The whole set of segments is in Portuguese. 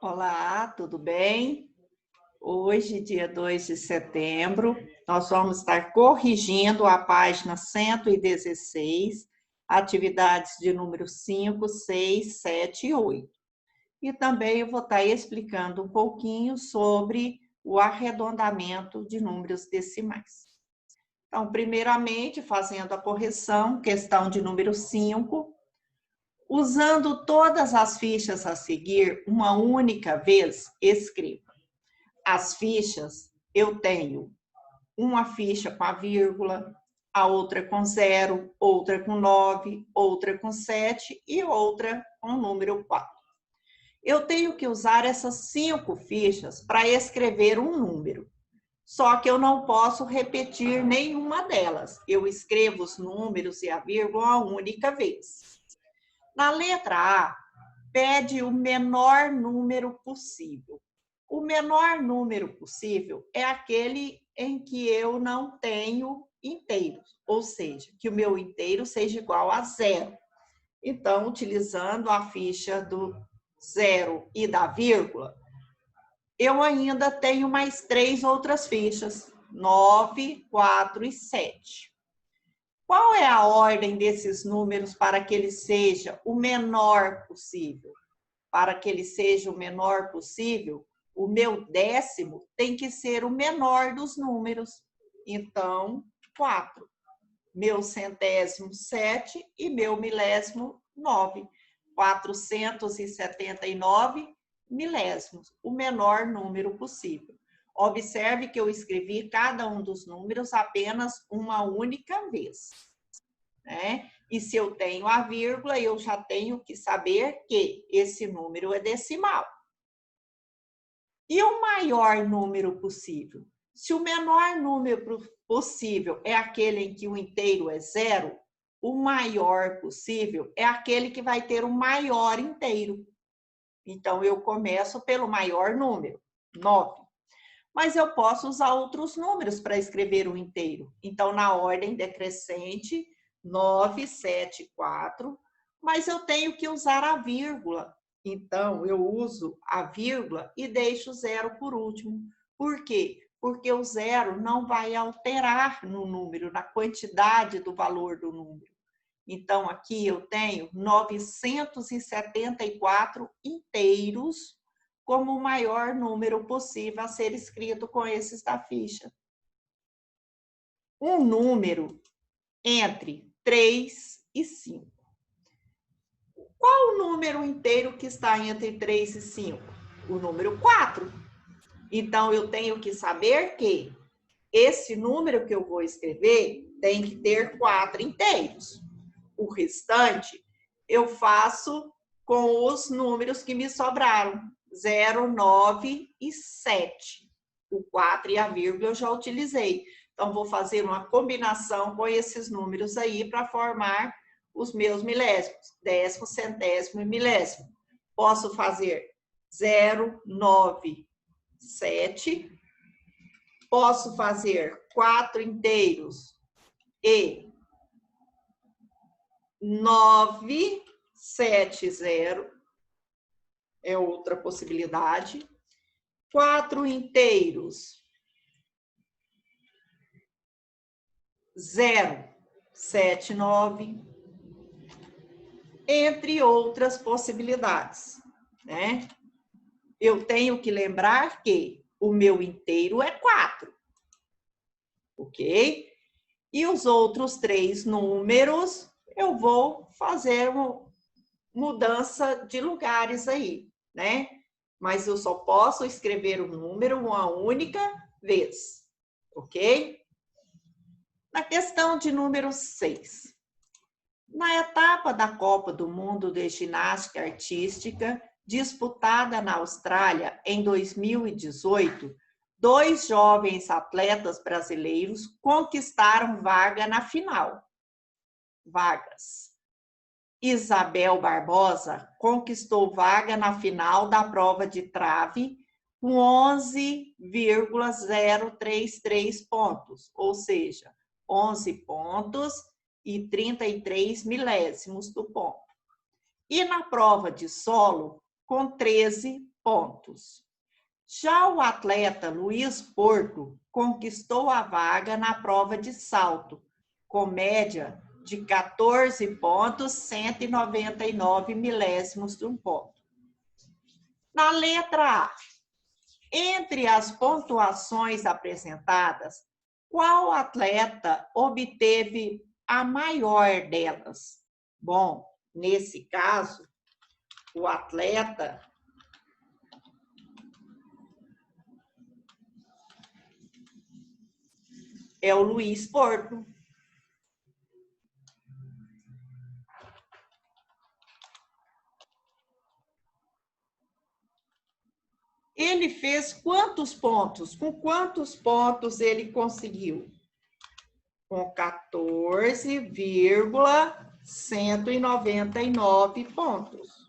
Olá, tudo bem? Hoje, dia 2 de setembro, nós vamos estar corrigindo a página 116, atividades de número 5, 6, 7 e 8. E também eu vou estar explicando um pouquinho sobre o arredondamento de números decimais. Então, primeiramente, fazendo a correção, questão de número 5, usando todas as fichas a seguir uma única vez, escreva. As fichas, eu tenho uma ficha com a vírgula, a outra com 0, outra com 9, outra com 7 e outra com o número 4. Eu tenho que usar essas 5 fichas para escrever um número. Só que eu não posso repetir nenhuma delas. Eu escrevo os números e a vírgula uma única vez. Na letra A, pede o menor número possível. O menor número possível é aquele em que eu não tenho inteiros, ou seja, que o meu inteiro seja igual a 0. Então, utilizando a ficha do 0 e da vírgula, eu ainda tenho mais 3 outras fichas, 9, 4 e 7. Qual é a ordem desses números para que ele seja o menor possível? Para que ele seja o menor possível, o meu décimo tem que ser o menor dos números. Então, 4. Meu centésimo, 7 e meu milésimo, 9. 479 milésimos, o menor número possível. Observe que eu escrevi cada um dos números apenas uma única vez, né? E se eu tenho a vírgula, eu já tenho que saber que esse número é decimal. E o maior número possível? Se o menor número possível é aquele em que o inteiro é 0, o maior possível é aquele que vai ter o maior inteiro. Então, eu começo pelo maior número, 9. Mas eu posso usar outros números para escrever o inteiro. Então, na ordem decrescente, 9, 7, 4, mas eu tenho que usar a vírgula. Então, eu uso a vírgula e deixo o 0 por último. Por quê? Porque o 0 não vai alterar no número, na quantidade do valor do número. Então, aqui eu tenho 974 inteiros como o maior número possível a ser escrito com esses da ficha. Um número entre 3 e 5. Qual o número inteiro que está entre 3 e 5? O número 4. Então, eu tenho que saber que esse número que eu vou escrever tem que ter 4 inteiros. O restante eu faço com os números que me sobraram, 0, 9 e 7. O 4 e a vírgula eu já utilizei. Então, vou fazer uma combinação com esses números aí para formar os meus milésimos, décimo, centésimo e milésimo. Posso fazer 0, 9, 7. Posso fazer 4 inteiros e 970 é outra possibilidade. 4 inteiros, 079, entre outras possibilidades, né? Eu tenho que lembrar que o meu inteiro é 4, ok? E os outros 3 números, eu vou fazer uma mudança de lugares aí, né? Mas eu só posso escrever o número uma única vez, ok? Na questão de número 6. Na etapa da Copa do Mundo de Ginástica Artística, disputada na Austrália em 2018, 2 jovens atletas brasileiros conquistaram vaga na final. Vagas. Isabel Barbosa conquistou vaga na final da prova de trave com 11,033 pontos, ou seja, 11 pontos e 33 milésimos do ponto. E na prova de solo, com 13 pontos. Já o atleta Luiz Porto conquistou a vaga na prova de salto, com média de 14 pontos, 199 milésimos de um ponto. Na letra A, entre as pontuações apresentadas, qual atleta obteve a maior delas? Bom, nesse caso, o atleta é o Luiz Porto. Ele fez quantos pontos? Com quantos pontos ele conseguiu? Com 14,199 pontos.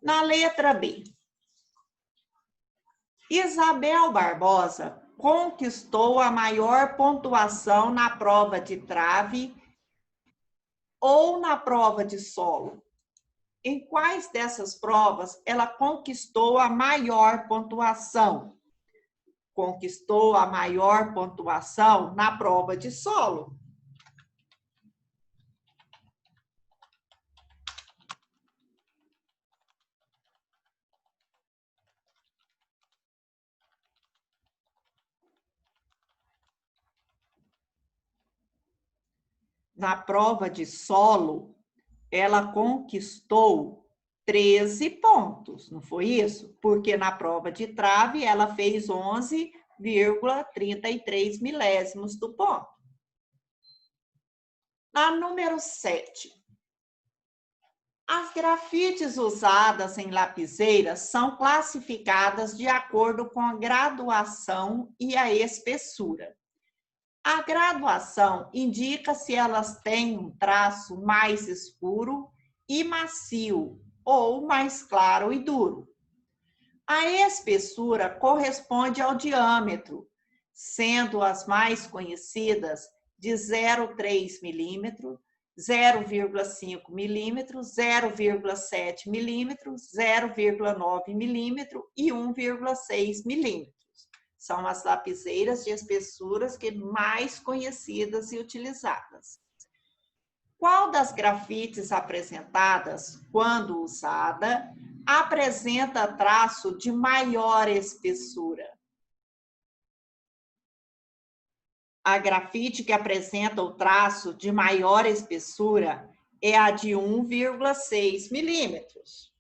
Na letra B, Isabel Barbosa conquistou a maior pontuação na prova de trave ou na prova de solo. Em quais dessas provas ela conquistou a maior pontuação? Conquistou a maior pontuação na prova de solo. Na prova de solo, ela conquistou 13 pontos, não foi isso? Porque na prova de trave, ela fez 11,33 milésimos do ponto. Na número 7, as grafites usadas em lapiseiras são classificadas de acordo com a graduação e a espessura. A graduação indica se elas têm um traço mais escuro e macio ou mais claro e duro. A espessura corresponde ao diâmetro, sendo as mais conhecidas de 0,3 milímetro, 0,5 milímetro, 0,7 milímetro, 0,9 milímetro e 1,6 milímetro. São as lapiseiras de espessuras que mais conhecidas e utilizadas. Qual das grafites apresentadas, quando usada, apresenta traço de maior espessura? A grafite que apresenta o traço de maior espessura é a de 1,6 milímetros.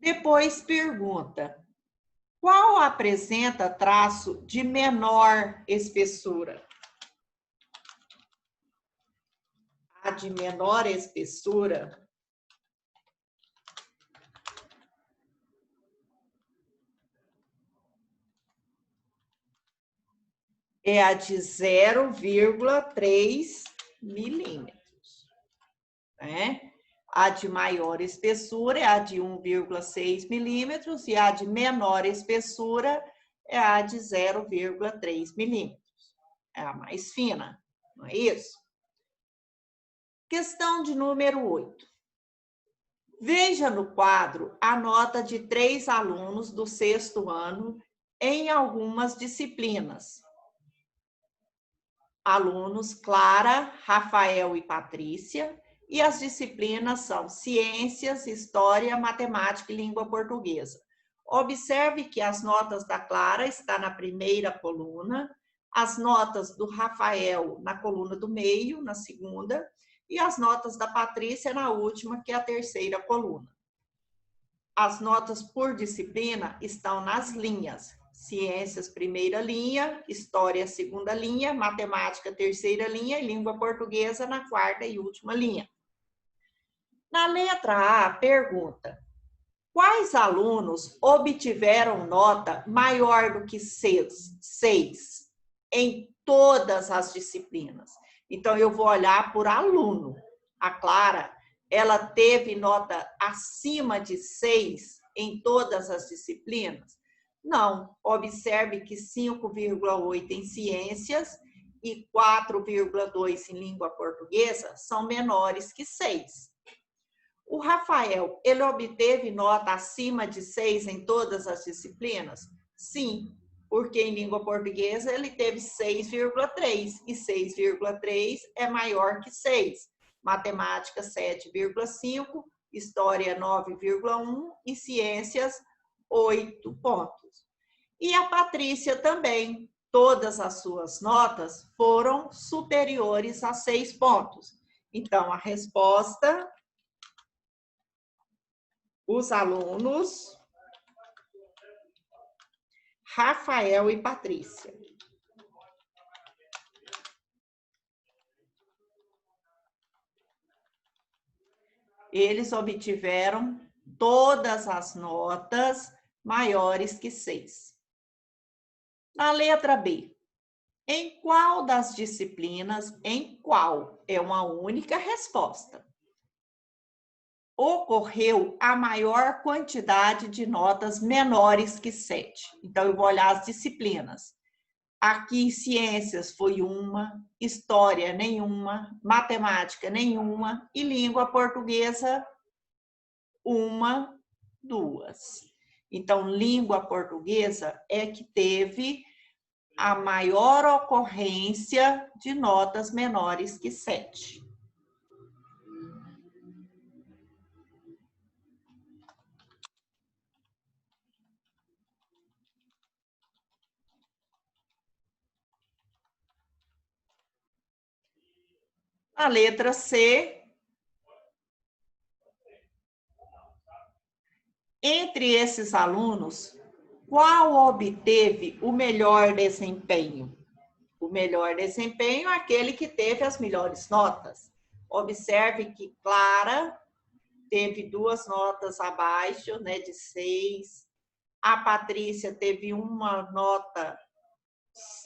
Depois pergunta: qual apresenta traço de menor espessura? A de menor espessura é a de 0,3 milímetros. Né? A de maior espessura é a de 1,6 milímetros e a de menor espessura é a de 0,3 milímetros. É a mais fina, não é isso? Questão de número 8. Veja no quadro a nota de 3 alunos do 6º ano em algumas disciplinas. Alunos Clara, Rafael e Patrícia, e as disciplinas são Ciências, História, Matemática e Língua Portuguesa. Observe que as notas da Clara estão na primeira coluna, as notas do Rafael na coluna do meio, na segunda, e as notas da Patrícia na última, que é a terceira coluna. As notas por disciplina estão nas linhas. Ciências, primeira linha, História, segunda linha, Matemática, terceira linha e Língua Portuguesa na quarta e última linha. Na letra A, pergunta: quais alunos obtiveram nota maior do que 6 em todas as disciplinas? Então, eu vou olhar por aluno. A Clara, ela teve nota acima de 6 em todas as disciplinas? Não. Observe que 5,8 em ciências e 4,2 em língua portuguesa são menores que 6. O Rafael, ele obteve nota acima de 6 em todas as disciplinas? Sim, porque em língua portuguesa ele teve 6,3 e 6,3 é maior que 6. Matemática 7,5, história 9,1 e ciências 8 pontos. E a Patrícia também, todas as suas notas foram superiores a 6 pontos. Então, a resposta, os alunos Rafael e Patrícia. Eles obtiveram todas as notas maiores que 6. Na letra B, em qual das disciplinas, em qual? É uma única resposta. Ocorreu a maior quantidade de notas menores que 7. Então, eu vou olhar as disciplinas. Aqui, ciências foi uma, história nenhuma, matemática nenhuma e língua portuguesa uma, 2. Então, língua portuguesa é que teve a maior ocorrência de notas menores que 7. A letra C, entre esses alunos, qual obteve o melhor desempenho? O melhor desempenho é aquele que teve as melhores notas. Observe que Clara teve 2 notas abaixo, né, de 6. A Patrícia teve uma nota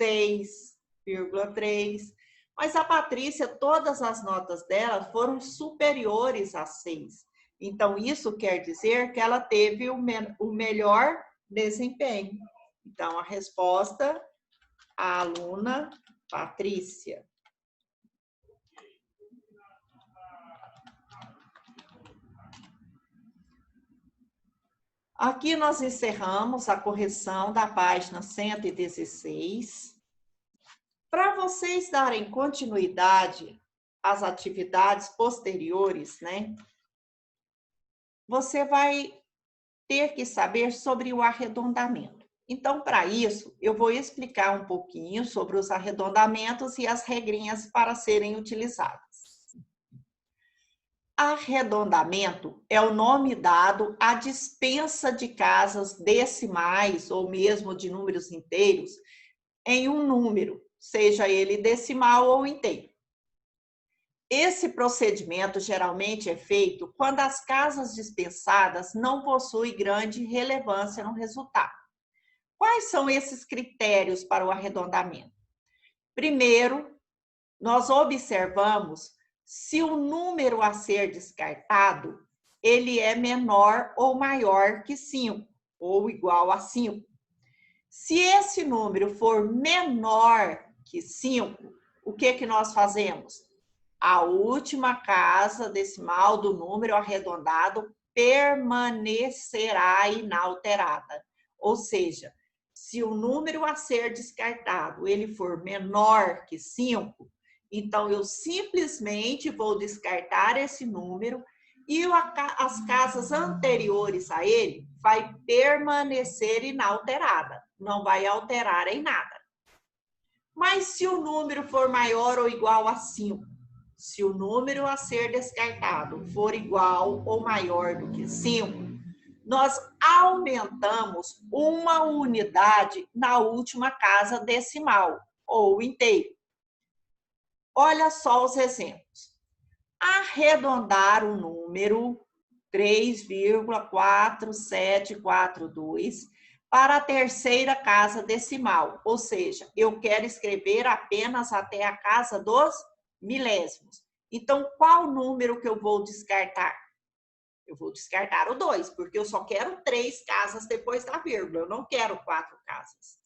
6,3. Mas a Patrícia, todas as notas dela foram superiores a 6. Então, isso quer dizer que ela teve o melhor desempenho. Então, a resposta, a aluna Patrícia. Aqui nós encerramos a correção da página 116. Para vocês darem continuidade às atividades posteriores, né? Você vai ter que saber sobre o arredondamento. Então, para isso, eu vou explicar um pouquinho sobre os arredondamentos e as regrinhas para serem utilizadas. Arredondamento é o nome dado à dispensa de casas decimais ou mesmo de números inteiros em um número, seja ele decimal ou inteiro. Esse procedimento geralmente é feito quando as casas dispensadas não possuem grande relevância no resultado. Quais são esses critérios para o arredondamento? Primeiro, nós observamos se o número a ser descartado, ele é menor ou maior que 5, ou igual a 5. Se esse número for menor que 5, o que nós fazemos? A última casa decimal do número arredondado permanecerá inalterada. Ou seja, se o número a ser descartado ele for menor que 5, então eu simplesmente vou descartar esse número e as casas anteriores a ele vai permanecer inalterada, não vai alterar em nada. Mas se o número for maior ou igual a 5, se o número a ser descartado for igual ou maior do que 5, nós aumentamos uma unidade na última casa decimal, ou inteiro. Olha só os exemplos. Arredondar o número 3,4742 para a terceira casa decimal, ou seja, eu quero escrever apenas até a casa dos milésimos. Então, qual número que eu vou descartar? Eu vou descartar o 2, porque eu só quero 3 casas depois da vírgula, eu não quero 4 casas.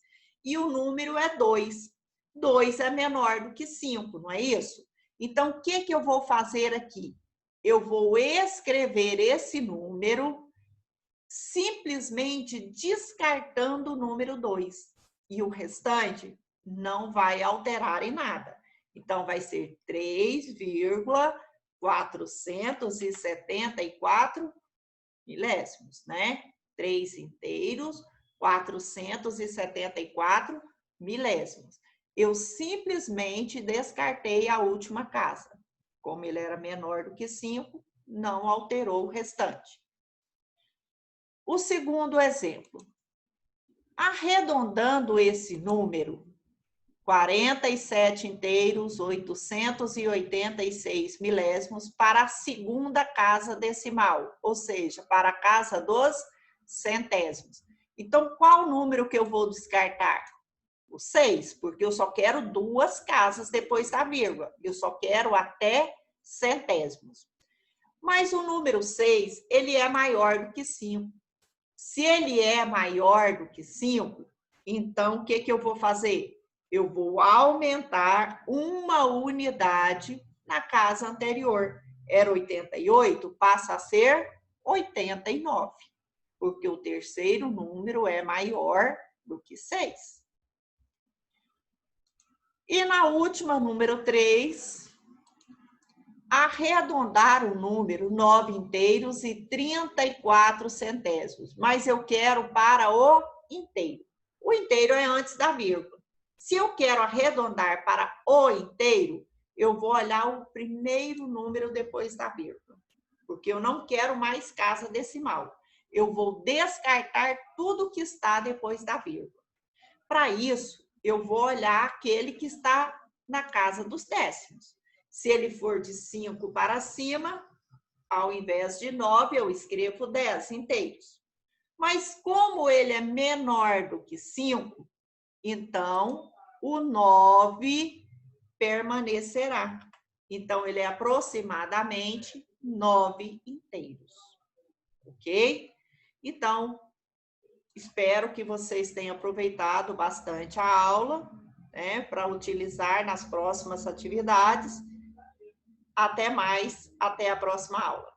E o número é 2. 2 é menor do que 5, não é isso? Então, o que eu vou fazer aqui? Eu vou escrever esse número simplesmente descartando o número 2. E o restante não vai alterar em nada. Então, vai ser 3,474 milésimos, né? 3 inteiros, 474 milésimos. Eu simplesmente descartei a última casa. Como ele era menor do que 5, não alterou o restante. O segundo exemplo. Arredondando esse número, 47 inteiros, 886 milésimos para a segunda casa decimal, ou seja, para a casa dos centésimos. Então, qual número que eu vou descartar? O 6, porque eu só quero 2 casas depois da vírgula. Eu só quero até centésimos. Mas o número 6, ele é maior do que 5. Se ele é maior do que 5, então o que eu vou fazer? Eu vou aumentar uma unidade na casa anterior. Era 88, passa a ser 89, porque o terceiro número é maior do que 6. E na última, número 3, arredondar o número 9 inteiros e 34 centésimos, mas eu quero para o inteiro. O inteiro é antes da vírgula. Se eu quero arredondar para o inteiro, eu vou olhar o primeiro número depois da vírgula, porque eu não quero mais casa decimal. Eu vou descartar tudo que está depois da vírgula. Para isso, eu vou olhar aquele que está na casa dos décimos. Se ele for de 5 para cima, ao invés de 9, eu escrevo 10 inteiros. Mas como ele é menor do que 5, então o 9 permanecerá. Então, ele é aproximadamente 9 inteiros. Ok? Então, espero que vocês tenham aproveitado bastante a aula, né, para utilizar nas próximas atividades. Até mais, até a próxima aula.